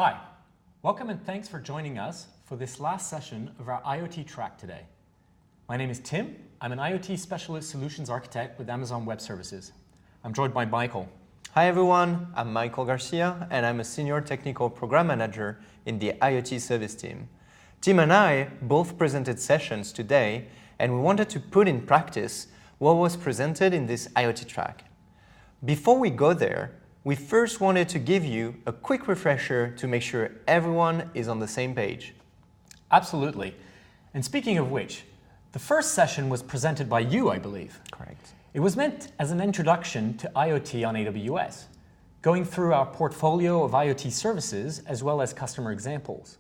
Hi, welcome and thanks for joining us for this last session of our IoT track today. My name is Tim. I'm an IoT Specialist Solutions Architect with Amazon Web Services. I'm joined by Michael. Hi everyone, I'm Michael Garcia and I'm a Senior Technical Program Manager in the IoT Service team. Tim and I both presented sessions today and we wanted to put in practice what was presented in this IoT track. Before we go there, we first wanted to give you a quick refresher to make sure everyone is on the same page. Absolutely. And speaking of which, the first session was presented by you, I believe. Correct. It was meant as an introduction to IoT on AWS, going through our portfolio of IoT services as well as customer examples.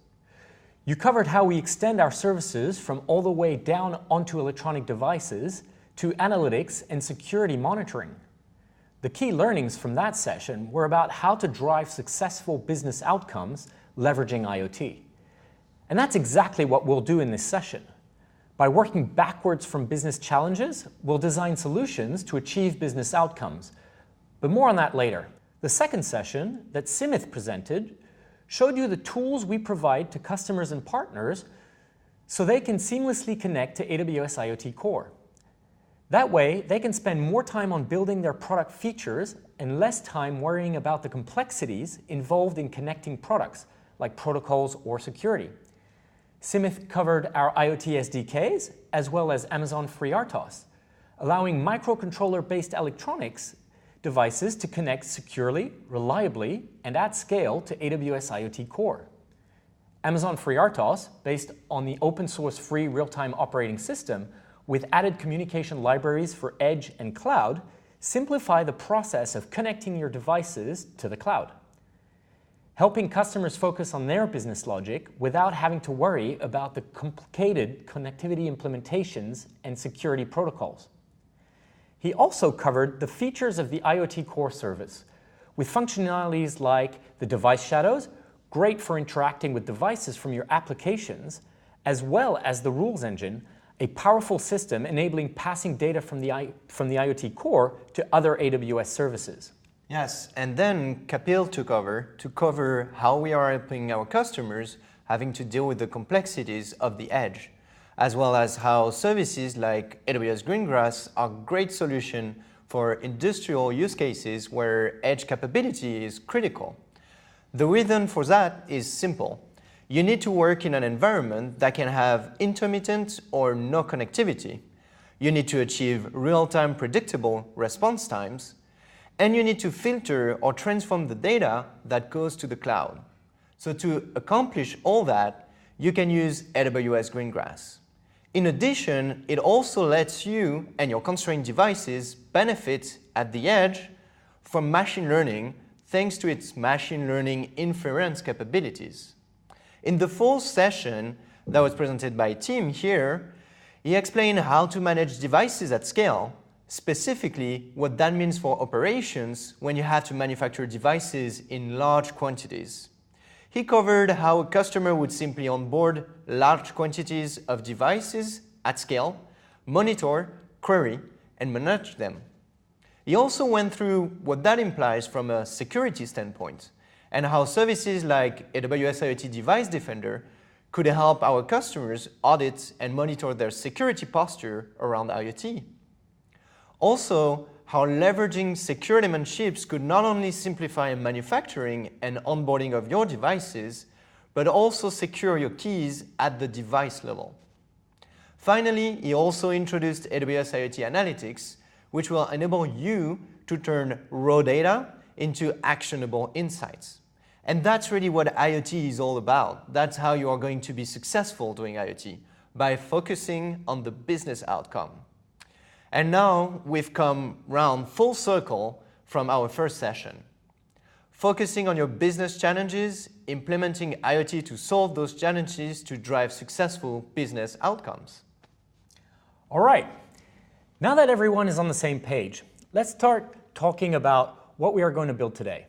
You covered how we extend our services from all the way down onto electronic devices to analytics and security monitoring. The key learnings from that session were about how to drive successful business outcomes leveraging IoT. And that's exactly what we'll do in this session. By working backwards from business challenges, we'll design solutions to achieve business outcomes. But more on that later. The second session that Simith presented showed you the tools we provide to customers and partners so they can seamlessly connect to AWS IoT Core. That way, they can spend more time on building their product features and less time worrying about the complexities involved in connecting products, like protocols or security. Simith covered our IoT SDKs as well as Amazon FreeRTOS, allowing microcontroller-based electronics devices to connect securely, reliably, and at scale to AWS IoT Core. Amazon FreeRTOS, based on the open-source free real-time operating system, with added communication libraries for edge and cloud, simplify the process of connecting your devices to the cloud, helping customers focus on their business logic without having to worry about the complicated connectivity implementations and security protocols. He also covered the features of the IoT Core service, with functionalities like the device shadows, great for interacting with devices from your applications, as well as the rules engine, a powerful system enabling passing data from the IoT Core to other AWS services. Yes, and then Kapil took over to cover how we are helping our customers having to deal with the complexities of the edge, as well as how services like AWS Greengrass are a great solution for industrial use cases where edge capability is critical. The reason for that is simple. You need to work in an environment that can have intermittent or no connectivity. You need to achieve real-time predictable response times, and you need to filter or transform the data that goes to the cloud. So to accomplish all that, you can use AWS Greengrass. In addition, it also lets you and your constrained devices benefit at the edge from machine learning thanks to its machine learning inference capabilities. In the fourth session that was presented by Tim here, he explained how to manage devices at scale, specifically what that means for operations when you have to manufacture devices in large quantities. He covered how a customer would simply onboard large quantities of devices at scale, monitor, query, and manage them. He also went through what that implies from a security standpoint, and how services like AWS IoT Device Defender could help our customers audit and monitor their security posture around IoT. Also, how leveraging secure element chips could not only simplify manufacturing and onboarding of your devices, but also secure your keys at the device level. Finally, he also introduced AWS IoT Analytics, which will enable you to turn raw data into actionable insights. And that's really what IoT is all about. That's how you are going to be successful doing IoT, by focusing on the business outcome. And now we've come round full circle from our first session. Focusing on your business challenges, implementing IoT to solve those challenges to drive successful business outcomes. All right, now that everyone is on the same page, let's start talking about what we are going to build today.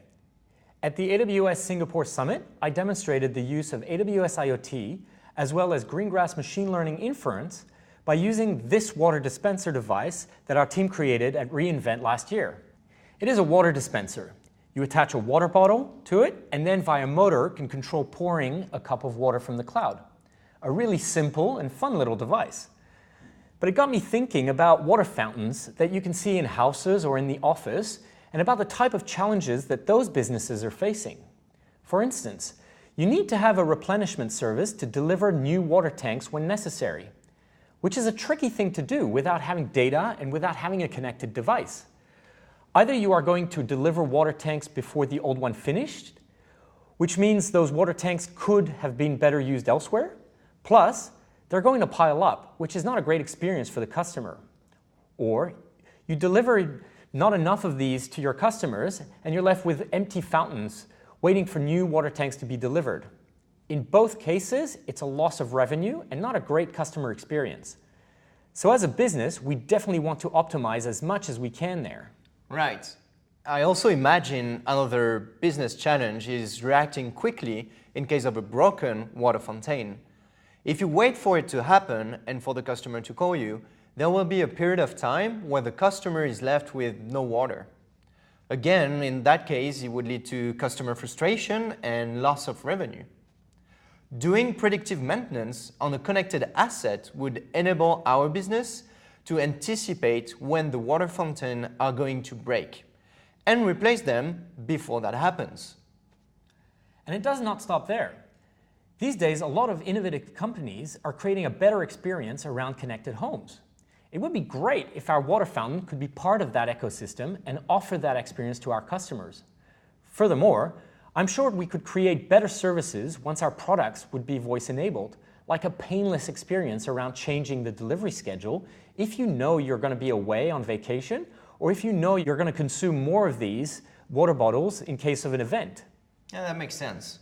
At the AWS Singapore Summit, I demonstrated the use of AWS IoT as well as Greengrass machine learning inference by using this water dispenser device that our team created at reInvent last year. It is a water dispenser. You attach a water bottle to it, and then via motor can control pouring a cup of water from the cloud. A really simple and fun little device. But it got me thinking about water fountains that you can see in houses or in the office, and about the type of challenges that those businesses are facing. For instance, you need to have a replenishment service to deliver new water tanks when necessary, which is a tricky thing to do without having data and without having a connected device. Either you are going to deliver water tanks before the old one finished, which means those water tanks could have been better used elsewhere, plus they're going to pile up, which is not a great experience for the customer. Or you deliver not enough of these to your customers and you're left with empty fountains waiting for new water tanks to be delivered. In both cases, it's a loss of revenue and not a great customer experience. So as a business, we definitely want to optimize as much as we can there. Right. I also imagine another business challenge is reacting quickly in case of a broken water fountain. If you wait for it to happen and for the customer to call you, there will be a period of time where the customer is left with no water. Again, in that case, it would lead to customer frustration and loss of revenue. Doing predictive maintenance on a connected asset would enable our business to anticipate when the water fountain are going to break and replace them before that happens. And it does not stop there. These days, a lot of innovative companies are creating a better experience around connected homes. It would be great if our water fountain could be part of that ecosystem and offer that experience to our customers. Furthermore, I'm sure we could create better services once our products would be voice-enabled, like a painless experience around changing the delivery schedule if you know you're going to be away on vacation, or if you know you're going to consume more of these water bottles in case of an event. Yeah, that makes sense.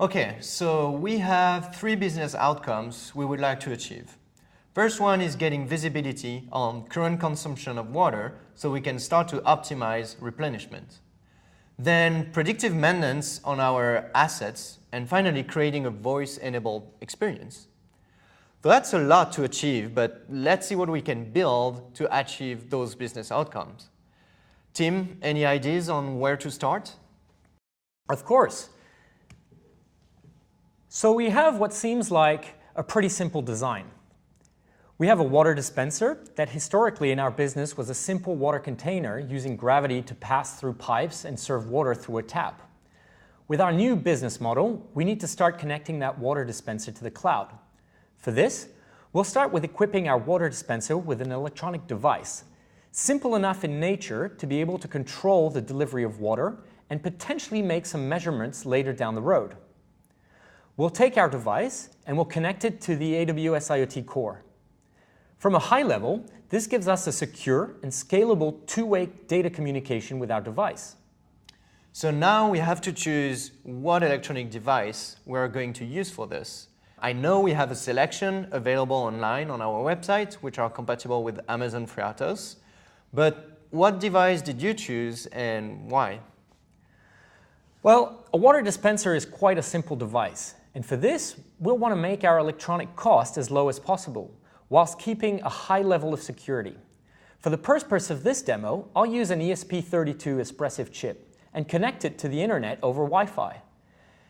Okay, so we have 3 business outcomes we would like to achieve. First one is getting visibility on current consumption of water so we can start to optimize replenishment. Then predictive maintenance on our assets, and finally creating a voice-enabled experience. So that's a lot to achieve, but let's see what we can build to achieve those business outcomes. Tim, any ideas on where to start? Of course. So we have what seems like a pretty simple design. We have a water dispenser that historically in our business was a simple water container using gravity to pass through pipes and serve water through a tap. With our new business model, we need to start connecting that water dispenser to the cloud. For this, we'll start with equipping our water dispenser with an electronic device, simple enough in nature to be able to control the delivery of water and potentially make some measurements later down the road. We'll take our device and we'll connect it to the AWS IoT core. From a high level, this gives us a secure and scalable two-way data communication with our device. So now we have to choose what electronic device we're going to use for this. I know we have a selection available online on our website, which are compatible with Amazon FreeRTOS, but what device did you choose and why? Well, a water dispenser is quite a simple device, and for this, we'll want to make our electronic cost as low as possible, whilst keeping a high level of security. For the purpose of this demo, I'll use an ESP32 Espressif chip and connect it to the internet over Wi-Fi.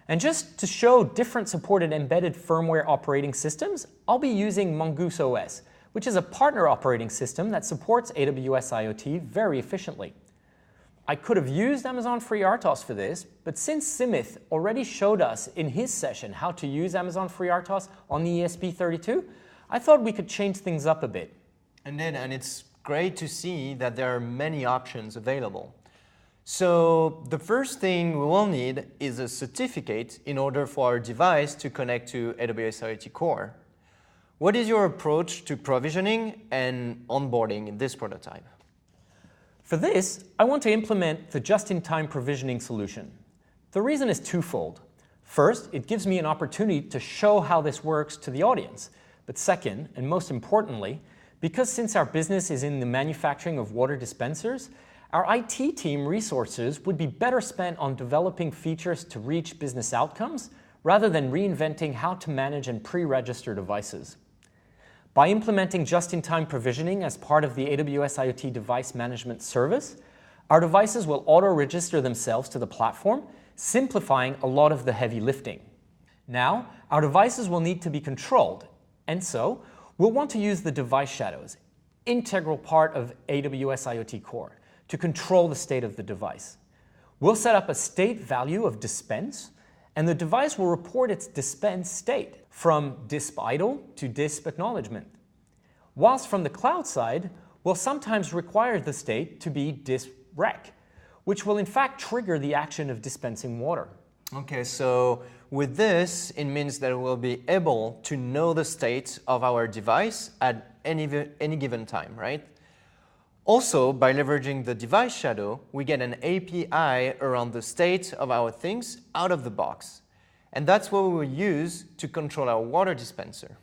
And just to show different supported embedded firmware operating systems, I'll be using Mongoose OS, which is a partner operating system that supports AWS IoT very efficiently. I could have used Amazon FreeRTOS for this, but since Simith already showed us in his session how to use Amazon FreeRTOS on the ESP32, I thought we could change things up a bit. And it's great to see that there are many options available. So the first thing we will need is a certificate in order for our device to connect to AWS IoT Core. What is your approach to provisioning and onboarding in this prototype? For this, I want to implement the JustinTime Provisioning solution. The reason is twofold. First, it gives me an opportunity to show how this works to the audience. But second, and most importantly, because since our business is in the manufacturing of water dispensers, our IT team resources would be better spent on developing features to reach business outcomes rather than reinventing how to manage and pre-register devices. By implementing just-in-time provisioning as part of the AWS IoT Device Management Service, Our devices will auto-register themselves to the platform, simplifying a lot of the heavy lifting. Now, our devices will need to be controlled, and so we'll want to use the device shadows, integral part of AWS IoT Core, to control the state of the device. We'll set up a state value of dispense, and the device will report its dispense state from disp idle to disp acknowledgement. Whilst from the cloud side, we'll sometimes require the state to be disp rec, which will in fact trigger the action of dispensing water. Okay, so with this, it means that we'll be able to know the state of our device at any given time, right? Also, by leveraging the device shadow, we get an API around the state of our things out of the box. And that's what we will use to control our water dispenser.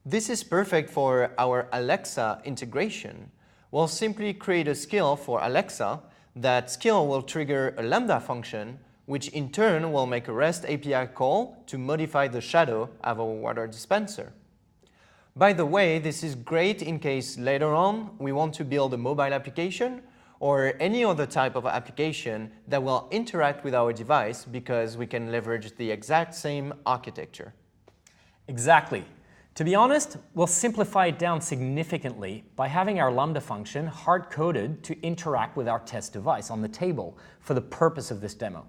This is perfect for our Alexa integration. We'll simply create a skill for Alexa. That skill will trigger a Lambda function, which in turn will make a REST API call to modify the shadow of our water dispenser. By the way, this is great in case later on we want to build a mobile application or any other type of application that will interact with our device because we can leverage the exact same architecture. Exactly. To be honest, we'll simplify it down significantly by having our Lambda function hard-coded to interact with our test device on the table for the purpose of this demo.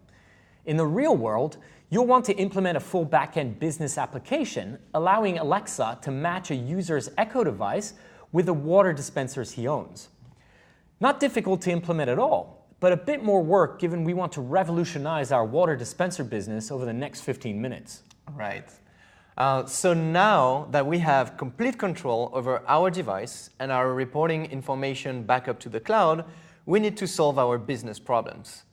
In the real world, you'll want to implement a full back-end business application allowing Alexa to match a user's Echo device with the water dispensers he owns. Not difficult to implement at all, but a bit more work given we want to revolutionize our water dispenser business over the next 15 minutes. Right. So now that we have complete control over our device and are reporting information back up to the cloud, we need to solve our business problems.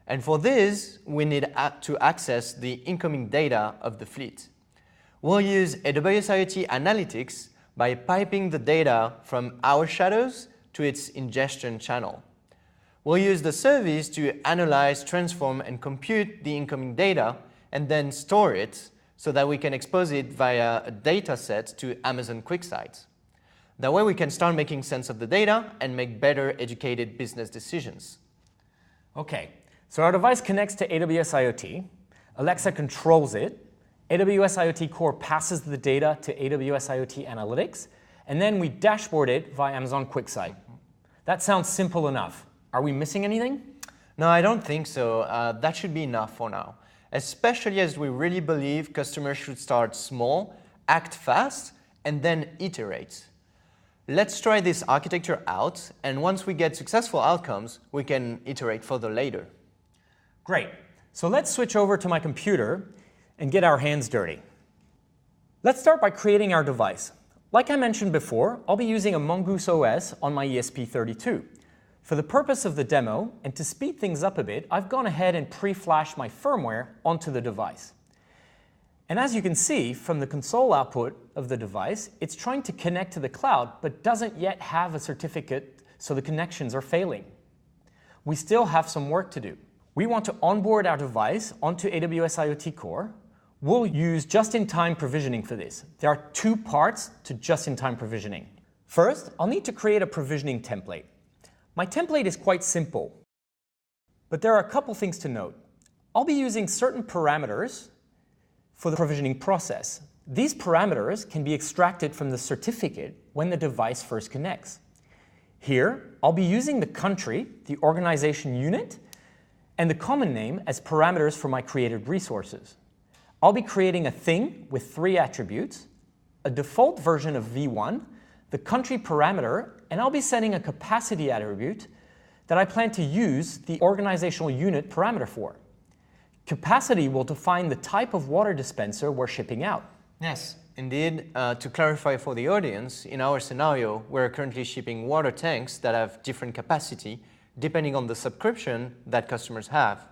And for this, we need to access the incoming data of the fleet. We'll use AWS IoT Analytics by piping the data from our shadows to its ingestion channel. We'll use the service to analyze, transform, and compute the incoming data, and then store it so that we can expose it via a data set to Amazon QuickSight. That way we can start making sense of the data and make better educated business decisions. Okay, so our device connects to AWS IoT, Alexa controls it, AWS IoT Core passes the data to AWS IoT Analytics, and then we dashboard it via Amazon QuickSight. That sounds simple enough. Are we missing anything? No, I don't think so. That should be enough for now, especially as we really believe customers should start small, act fast, and then iterate. Let's try this architecture out, and once we get successful outcomes, we can iterate further later. Great. So let's switch over to my computer and get our hands dirty. Let's start by creating our device. Like I mentioned before, I'll be using a Mongoose OS on my ESP32. For the purpose of the demo, and to speed things up a bit, I've gone ahead and pre-flashed my firmware onto the device. And as you can see from the console output of the device, it's trying to connect to the cloud, but doesn't yet have a certificate, so the connections are failing. We still have some work to do. We want to onboard our device onto AWS IoT Core. We'll use JustinTime Provisioning for this. There are two parts to JustinTime Provisioning. First, I'll need to create a provisioning template. My template is quite simple, but there are a couple things to note. I'll be using certain parameters for the provisioning process. These parameters can be extracted from the certificate when the device first connects. Here, I'll be using the country, the organization unit, and the common name as parameters for my created resources. I'll be creating a thing with 3 attributes, a default version of v1, the country parameter, and I'll be setting a capacity attribute that I plan to use the organizational unit parameter for. Capacity will define the type of water dispenser we're shipping out. Yes, indeed. To clarify for the audience, in our scenario, we're currently shipping water tanks that have different capacity depending on the subscription that customers have.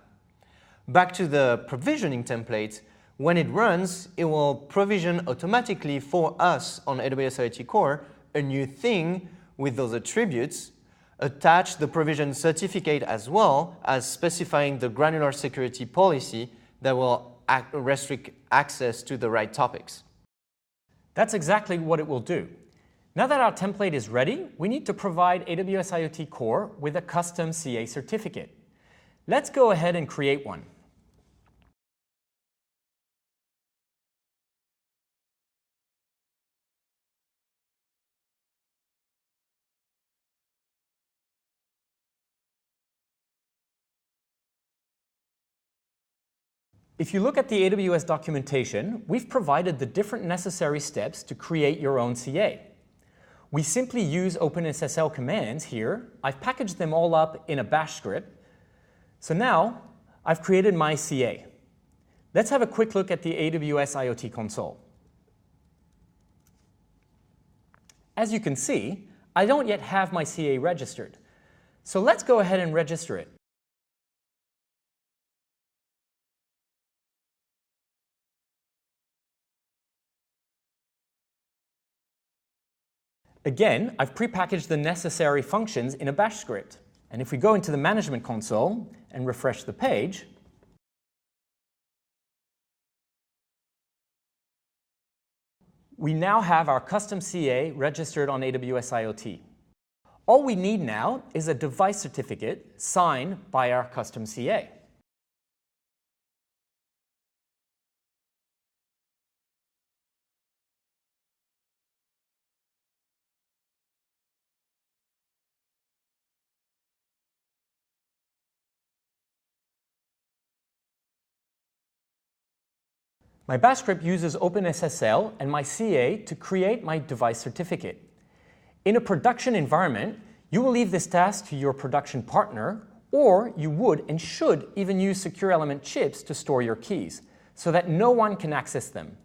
Back to the provisioning template, when it runs, it will provision automatically for us on AWS IoT Core a new thing with those attributes, attach the provision certificate as well as specifying the granular security policy that will restrict access to the right topics. That's exactly what it will do. Now that our template is ready, we need to provide AWS IoT Core with a custom CA certificate. Let's go ahead and create one. If you look at the AWS documentation, we've provided the different necessary steps to create your own CA. We simply use OpenSSL commands here. I've packaged them all up in a bash script. So now I've created my CA. Let's have a quick look at the AWS IoT console. As you can see, I don't yet have my CA registered. So let's go ahead and register it. Again, I've prepackaged the necessary functions in a bash script. And if we go into the management console and refresh the page, we now have our custom CA registered on AWS IoT. All we need now is a device certificate signed by our custom CA. My bash script uses OpenSSL and my CA to create my device certificate. In a production environment, you will leave this task to your production partner, or you would and should even use secure element chips to store your keys, so that no one can access them.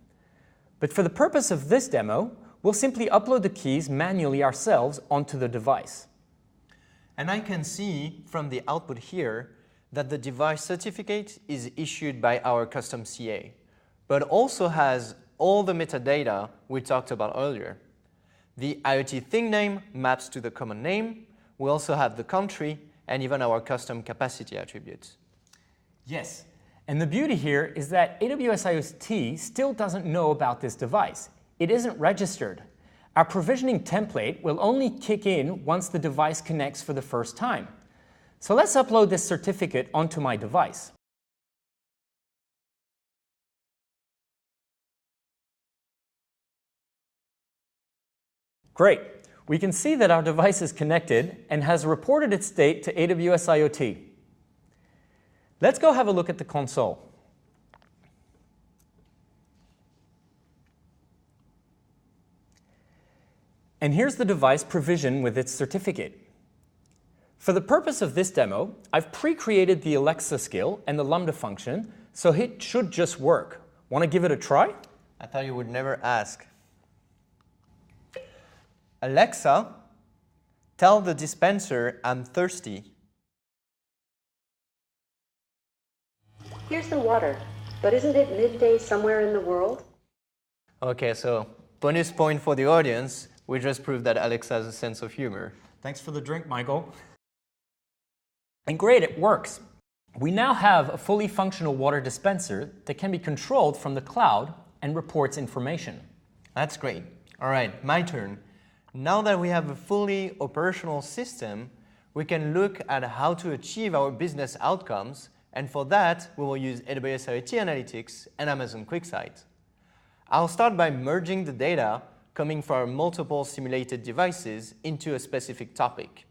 But for the purpose of this demo, we'll simply upload the keys manually ourselves onto the device. And I can see from the output here that the device certificate is issued by our custom CA, but also has all the metadata we talked about earlier. The IoT thing name maps to the common name. We also have the country and even our custom capacity attributes. Yes, and the beauty here is that AWS IoT still doesn't know about this device. It isn't registered. Our provisioning template will only kick in once the device connects for the first time. So let's upload this certificate onto my device. Great. We can see that our device is connected and has reported its state to AWS IoT. Let's go have a look at the console. And here's the device provisioned with its certificate. For the purpose of this demo, I've pre-created the Alexa skill and the Lambda function, so it should just work. Want to give it a try? I thought you would never ask. Alexa, tell the dispenser I'm thirsty. Here's the water, but isn't it midday somewhere in the world? Okay, so bonus point for the audience. We just proved that Alexa has a sense of humor. Thanks for the drink, Michael. And great, it works. We now have a fully functional water dispenser that can be controlled from the cloud and reports information. That's great. All right, my turn. Now that we have a fully operational system, we can look at how to achieve our business outcomes, and for that, we will use AWS IoT Analytics and Amazon QuickSight. I'll start by merging the data coming from our multiple simulated devices into a specific topic.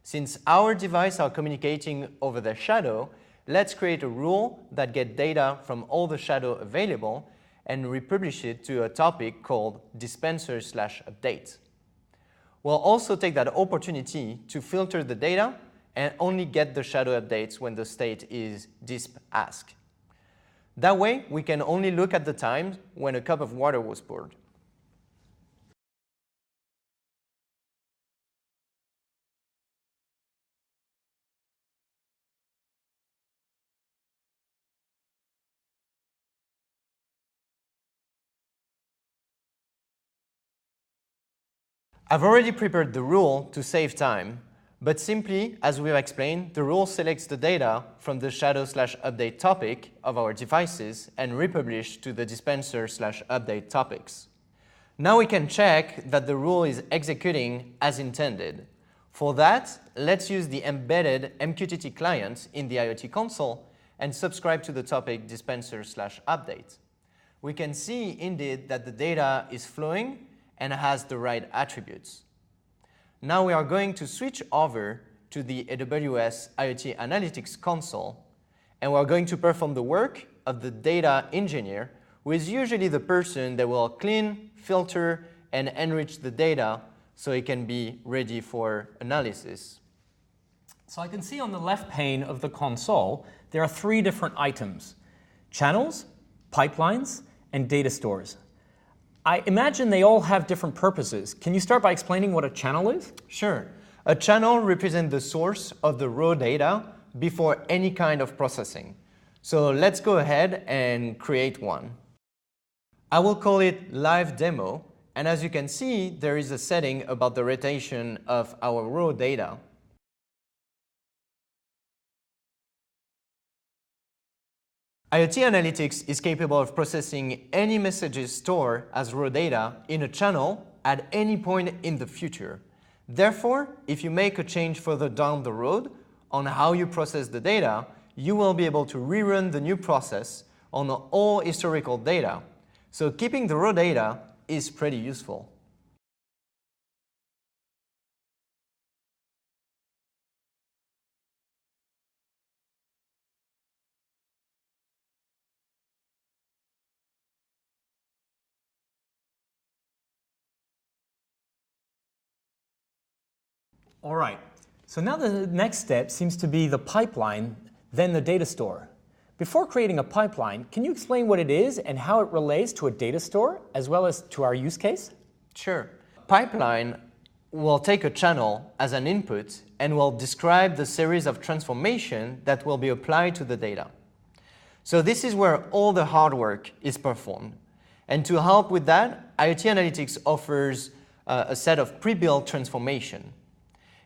Since our devices are communicating over the shadow, let's create a rule that gets data from all the shadow available and republish it to a topic called Dispenser/update. We'll also take that opportunity to filter the data and only get the shadow updates when the state is disp_ask. That way, we can only look at the time when a cup of water was poured. I've already prepared the rule to save time, but simply, as we've explained, the rule selects the data from the shadow/update topic of our devices and republish to the dispenser/update topics. Now we can check that the rule is executing as intended. For that, let's use the embedded MQTT client in the IoT console and subscribe to the topic dispenser/update. We can see indeed that the data is flowing and has the right attributes. Now we are going to switch over to the AWS IoT Analytics console, and we're going to perform the work of the data engineer, who is usually the person that will clean, filter, and enrich the data so it can be ready for analysis. So I can see on the left pane of the console, there are 3 different items: channels, pipelines, and data stores. I imagine they all have different purposes. Can you start by explaining what a channel is? Sure. A channel represents the source of the raw data before any kind of processing. So let's go ahead and create one. I will call it live demo, and as you can see, there is a setting about the rotation of our raw data. IoT Analytics is capable of processing any messages stored as raw data in a channel at any point in the future. Therefore, if you make a change further down the road on how you process the data, you will be able to rerun the new process on all historical data. So keeping the raw data is pretty useful. All right. So now the next step seems to be the pipeline, then the data store. Before creating a pipeline, can you explain what it is and how it relates to a data store, as well as to our use case? Sure. Pipeline will take a channel as an input and will describe the series of transformation that will be applied to the data. So this is where all the hard work is performed. And to help with that, IoT Analytics offers a set of pre-built transformation.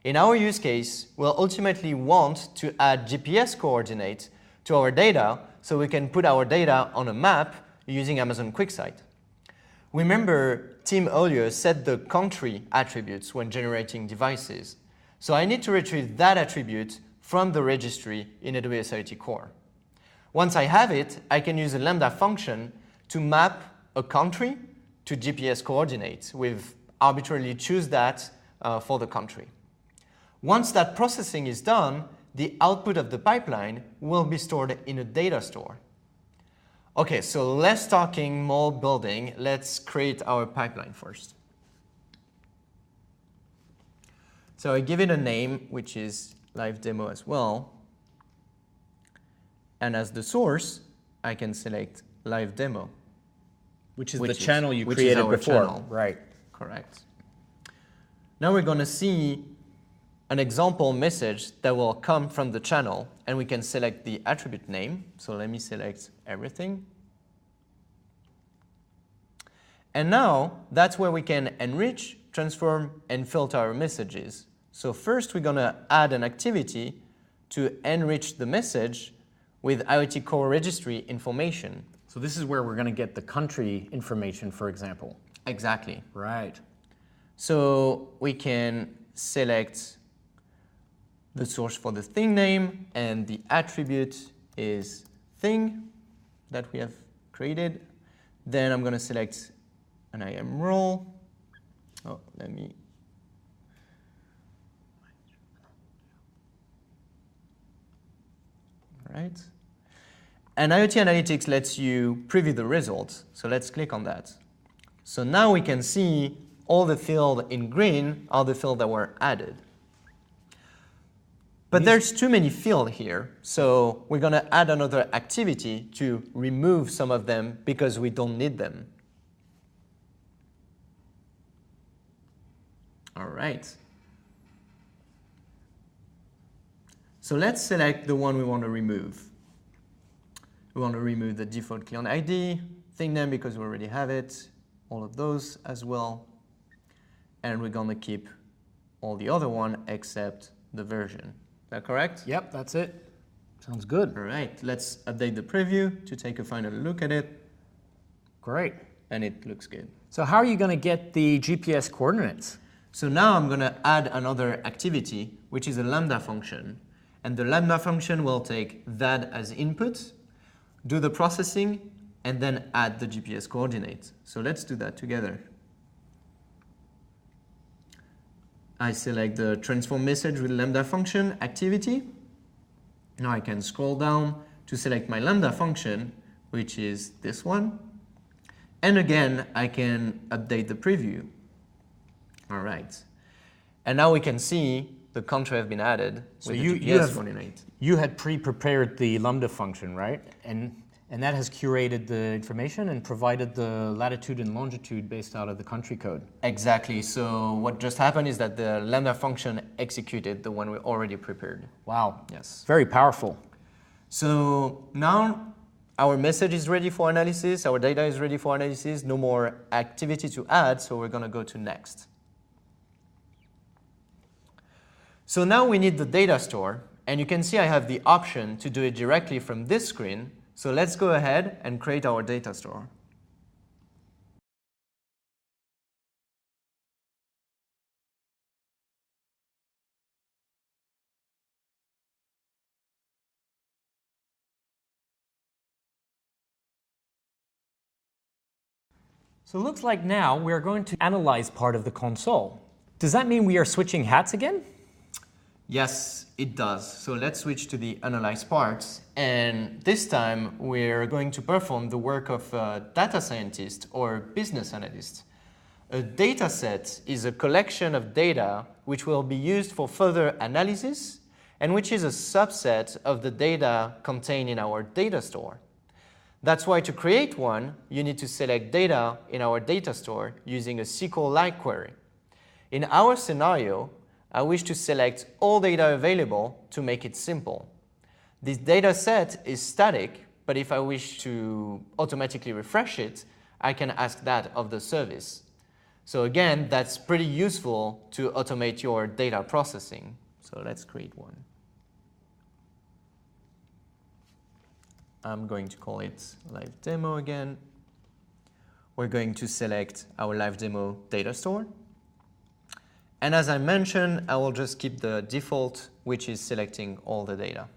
In our use case, we'll ultimately want to add GPS coordinates to our data so we can put our data on a map using Amazon QuickSight. Remember, Tim earlier set the country attributes when generating devices. So I need to retrieve that attribute from the registry in AWS IoT Core. Once I have it, I can use a Lambda function to map a country to GPS coordinates. We've arbitrarily choose that for the country. Once that processing is done, the output of the pipeline will be stored in a data store. Okay, so less talking, more building. Let's create our pipeline first. So I give it a name, which is live demo as well. And as the source, I can select live demo. Which is the channel you created before. Channel. Right. Correct. Now we're going to see an example message that will come from the channel, and we can select the attribute name. So let me select everything. And now that's where we can enrich, transform, and filter our messages. So first we're going to add an activity to enrich the message with IoT Core registry information. So this is where we're going to get the country information, for example. Exactly. Right. So we can select the source for the thing name, and the attribute is thing that we have created. Then I'm going to select an IAM role. Oh, let me. All right. And IoT Analytics lets you preview the results. So let's click on that. So now we can see all the fields in green are the fields that were added. But there's too many fields here, so we're going to add another activity to remove some of them because we don't need them. All right. So let's select the one we want to remove. We want to remove the default client ID, thing name because we already have it, all of those as well. And we're going to keep all the other one except the version. Is that correct? Yep, that's it. Sounds good. All right, let's update the preview to take a final look at it. Great. and it looks good. So how are you going to get the GPS coordinates? So now I'm going to add another activity, which is a Lambda function. And the Lambda function will take that as input, do the processing, and then add the GPS coordinates. So let's do that together. I select the transform message with Lambda function activity. Now I can scroll down to select my Lambda function, which is this one. And again, I can update the preview. All right. And now we can see the country have been added with the GPS coordinate. You had pre-prepared the Lambda function, right? And that has curated the information and provided the latitude and longitude based out of the country code. Exactly. So what just happened is that the Lambda function executed the one we already prepared. Wow. Yes. Very powerful. So now our message is ready for analysis. Our data is ready for analysis. No more activity to add. So we're going to go to next. So now we need the data store. And you can see I have the option to do it directly from this screen. So let's go ahead and create our data store. So it looks like now we're going to analyze part of the console. Does that mean we are switching hats again? Yes, it does. So let's switch to the analyze parts. And this time we're going to perform the work of a data scientist or business analyst. A data set is a collection of data which will be used for further analysis and which is a subset of the data contained in our data store. That's why to create one, you need to select data in our data store using a SQL-like query. In our scenario, I wish to select all data available to make it simple. This data set is static, but if I wish to automatically refresh it, I can ask that of the service. So again, that's pretty useful to automate your data processing. So let's create one. I'm going to call it live demo again. We're going to select our live demo data store. And as I mentioned, I will just keep the default, which is selecting all the data.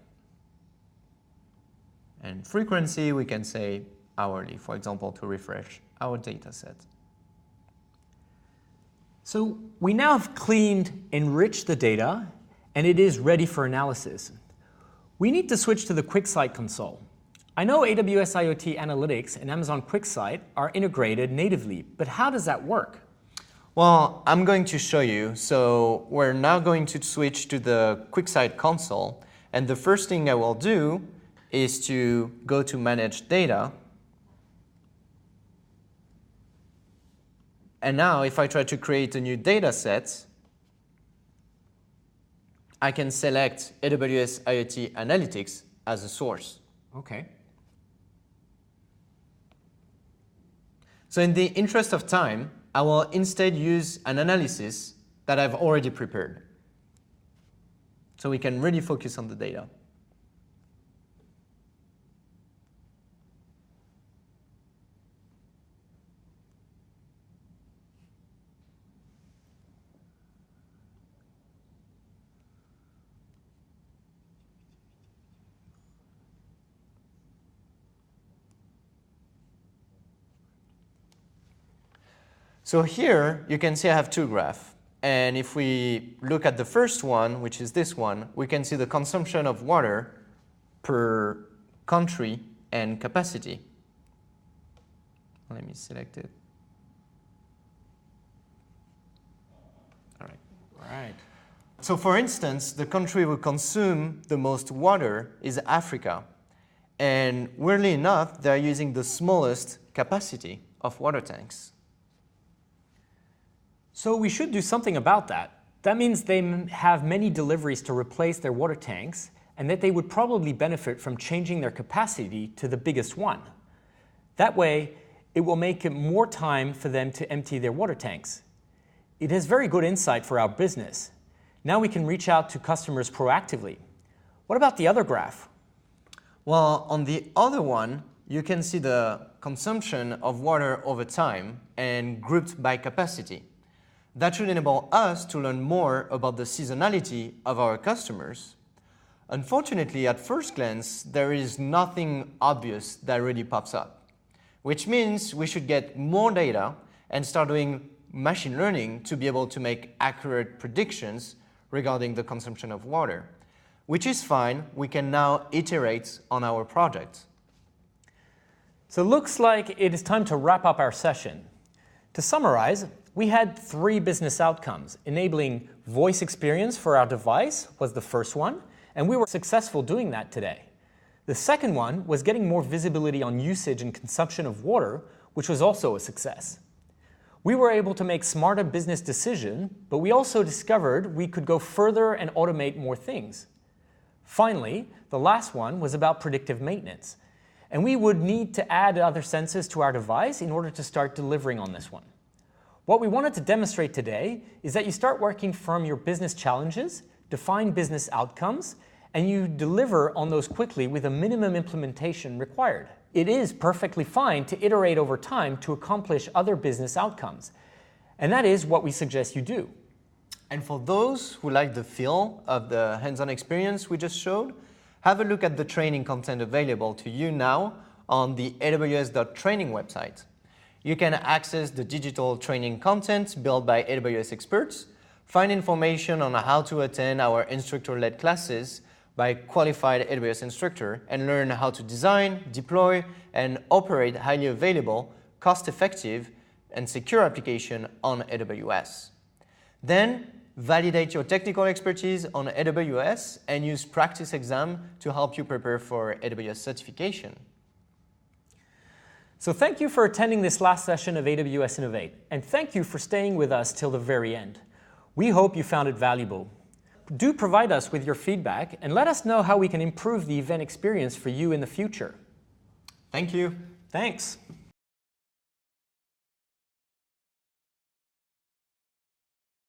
And frequency, we can say hourly, for example, to refresh our data set. So we now have cleaned, enriched the data, and it is ready for analysis. We need to switch to the QuickSight console. I know AWS IoT Analytics and Amazon QuickSight are integrated natively, but how does that work? Well, I'm going to show you. So we're now going to switch to the QuickSight console. And the first thing I will do is to go to Manage Data. And now if I try to create a new data set, I can select AWS IoT Analytics as a source. Okay. So in the interest of time, I will instead use an analysis that I've already prepared. So we can really focus on the data. So here, you can see I have two graphs. And if we look at the first one, which is this one, we can see the consumption of water per country and capacity. Let me select it. All right. Right. So for instance, the country who consume the most water is Africa. And weirdly enough, they're using the smallest capacity of water tanks. So we should do something about that. That means they have many deliveries to replace their water tanks, and that they would probably benefit from changing their capacity to the biggest one. That way, it will make it more time for them to empty their water tanks. It has very good insight for our business. Now we can reach out to customers proactively. What about the other graph? Well, on the other one, you can see the consumption of water over time and grouped by capacity. That should enable us to learn more about the seasonality of our customers. Unfortunately, at first glance, there is nothing obvious that really pops up, which means we should get more data and start doing machine learning to be able to make accurate predictions regarding the consumption of water, which is fine. We can now iterate on our project. So it looks like it is time to wrap up our session. To summarize, we had 3 business outcomes. Enabling voice experience for our device was the first one, and we were successful doing that today. The second one was getting more visibility on usage and consumption of water, which was also a success. We were able to make smarter business decisions, but we also discovered we could go further and automate more things. Finally, the last one was about predictive maintenance, and we would need to add other sensors to our device in order to start delivering on this one. What we wanted to demonstrate today is that you start working from your business challenges, define business outcomes, and you deliver on those quickly with a minimum implementation required. It is perfectly fine to iterate over time to accomplish other business outcomes, and that is what we suggest you do. And for those who like the feel of the hands-on experience we just showed, have a look at the training content available to you now on the AWS.training website. You can access the digital training content built by AWS experts, find information on how to attend our instructor-led classes by qualified AWS instructor, and learn how to design, deploy, and operate highly available, cost-effective, and secure application on AWS. Then, validate your technical expertise on AWS and use practice exam to help you prepare for AWS certification. So thank you for attending this last session of AWS Innovate, and thank you for staying with us till the very end. We hope you found it valuable. Do provide us with your feedback and let us know how we can improve the event experience for you in the future. Thank you. Thanks.